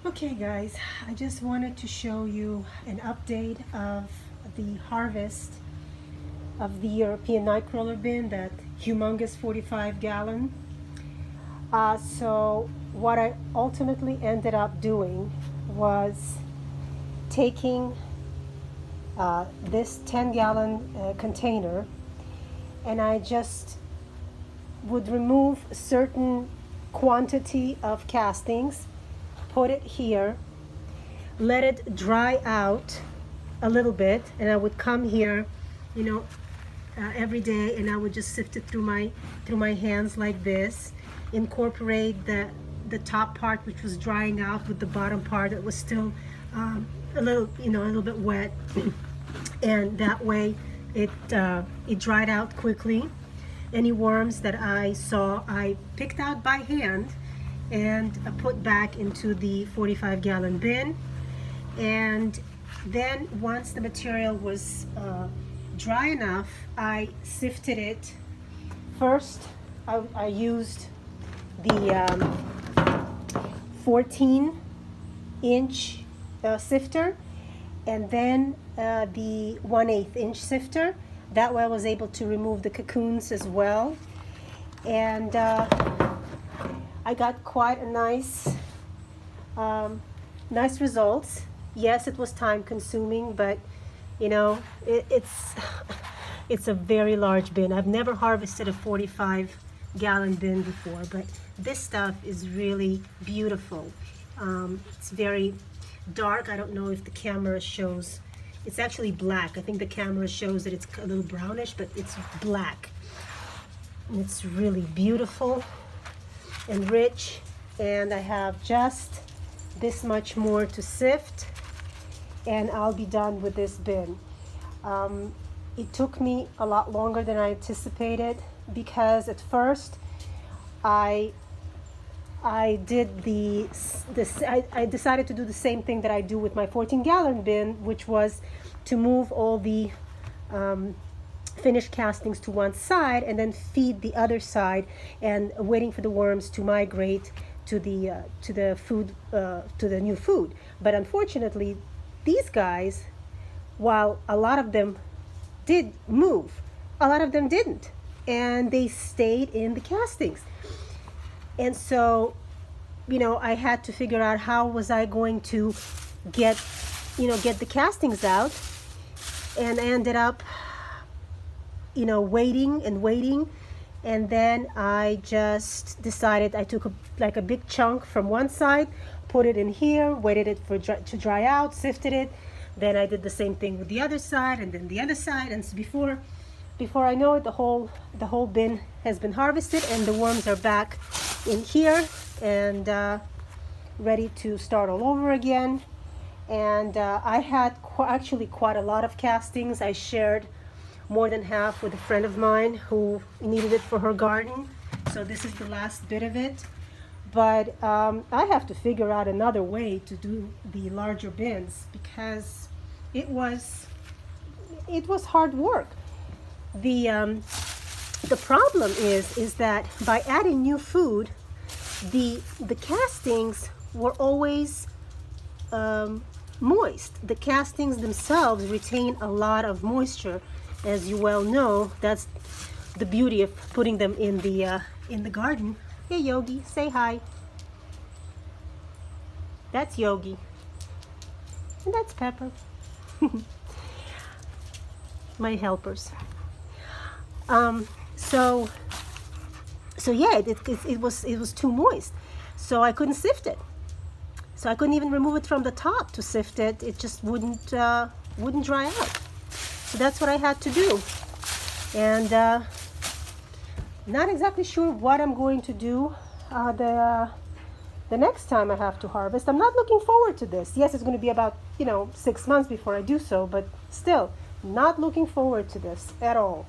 Okay guys, I just wanted to show you an update of the harvest of the European Nightcrawler bin, that humongous 45 gallon. So what I ultimately ended up doing was taking this 10 gallon container, and I just would remove a certain quantity of castings, put it here, let it dry out a little bit, and I would come here, you know, every day, and I would just sift it through my hands like this, incorporate the top part which was drying out with the bottom part that was still a little, a little bit wet, and that way it dried out quickly. Any worms that I saw, I picked out by hand and put back into the 45 gallon bin. And then once the material was dry enough, I sifted it. First, I used the 14-inch sifter, and then the 1/8 inch sifter. That way I was able to remove the cocoons as well. And I got quite a nice results. Yes, it was time consuming, but it's it's a very large bin. I've never harvested a 45 gallon bin before, but this stuff is really beautiful. It's very dark. I don't know if the camera shows. It's actually black. I think the camera shows that it's a little brownish, but it's black. And it's really beautiful and rich. And I have just this much more to sift, and I'll be done with this bin. It took me a lot longer than I anticipated, because at first I did I decided to do the same thing that I do with my 14 gallon bin, which was to move all the finished castings to one side and then feed the other side, and waiting for the worms to migrate to the food, to the new food. But unfortunately, these guys, while a lot of them did move, a lot of them didn't, and they stayed in the castings. And so, I had to figure out how was I going to get the castings out. And I ended up waiting and waiting, and then I just decided, I took a big chunk from one side, put it in here, waited it to dry out, sifted it. Then I did the same thing with the other side, and then the other side, and so before I know it, the whole bin has been harvested, and the worms are back in here and ready to start all over again. And I had actually quite a lot of castings. I shared more than half with a friend of mine who needed it for her garden. So this is the last bit of it. But I have to figure out another way to do the larger bins, because it was hard work. The problem is that by adding new food, the castings were always moist. The castings themselves retain a lot of moisture, as you well know. That's the beauty of putting them in the garden. Hey Yogi, say hi. That's Yogi, and that's Pepper, my helpers. So yeah, it was too moist, so I couldn't sift it. So I couldn't even remove it from the top to sift it. It just wouldn't dry out. So that's what I had to do. And not exactly sure what I'm going to do the next time I have to harvest. I'm not looking forward to this. Yes, it's going to be about 6 months before I do so, but still not looking forward to this at all.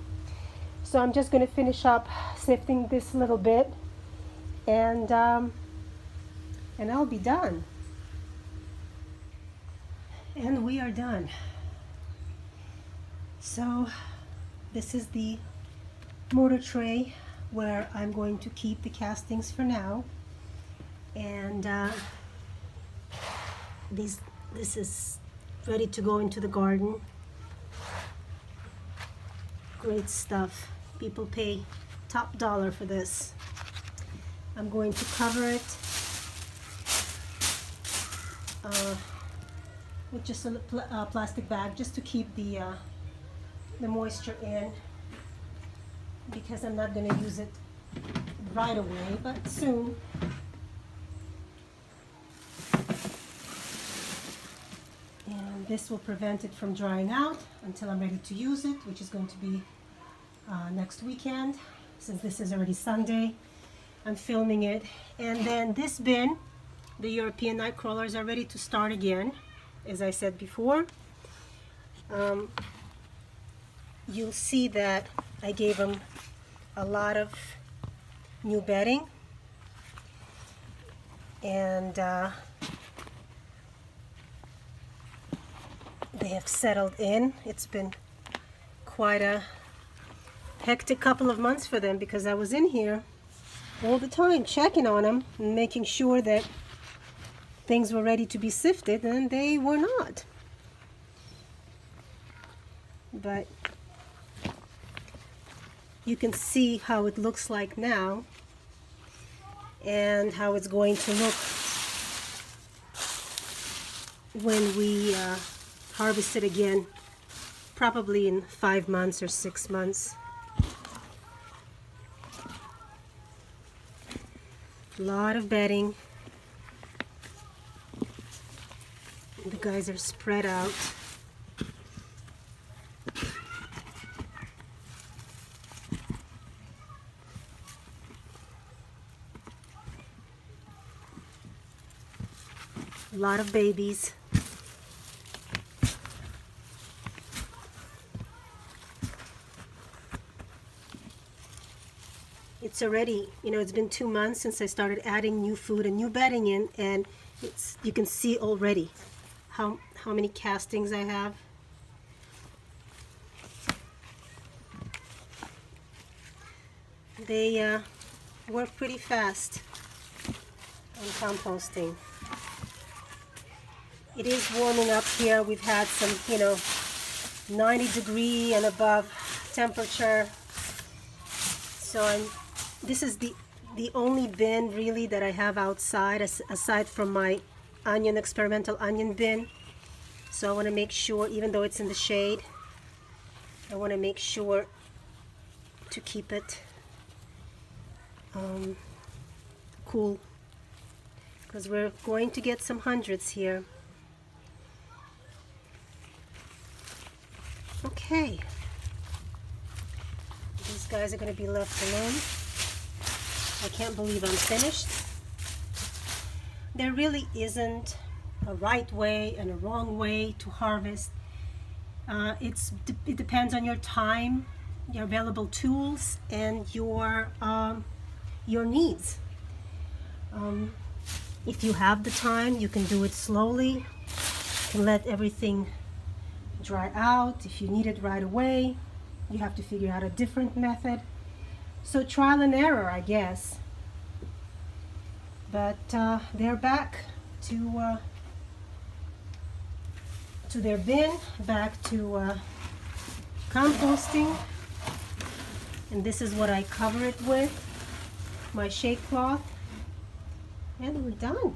So I'm just going to finish up sifting this little bit, and I'll be done. And we are done. So this is the mortar tray where I'm going to keep the castings for now. And This is ready to go into the garden. Great stuff. People pay top dollar for this. I'm going to cover it with just a plastic bag just to keep the moisture in, because I'm not going to use it right away, but soon. And this will prevent it from drying out until I'm ready to use it, which is going to be next weekend, since this is already Sunday. I'm filming it. And then this bin, the European night crawlers, are ready to start again, as I said before. You'll see that I gave them a lot of new bedding, and they have settled in. It's been quite a hectic couple of months for them, because I was in here all the time checking on them and making sure that things were ready to be sifted, and they were not. But you can see how it looks like now and how it's going to look when we harvest it again, probably in 5 months or 6 months. A lot of bedding. The guys are spread out. A lot of babies. It's already, it's been 2 months since I started adding new food and new bedding in, and you can see already how many castings I have. They work pretty fast on composting. It is warming up here. We've had some, 90-degree and above temperature. So this is the only bin really that I have outside, aside from my experimental onion bin. So I want to make sure, even though it's in the shade, I want to make sure to keep it cool, because we're going to get some hundreds here. Okay, these guys are going to be left alone. I can't believe I'm finished. There really isn't a right way and a wrong way to harvest. It depends on your time, your available tools, and your needs. If you have the time, you can do it slowly. You can let everything dry out. If you need it right away, you have to figure out a different method. So trial and error, I guess. But they're back to their bin, back to composting. And this is what I cover it with, my shade cloth. And we're done.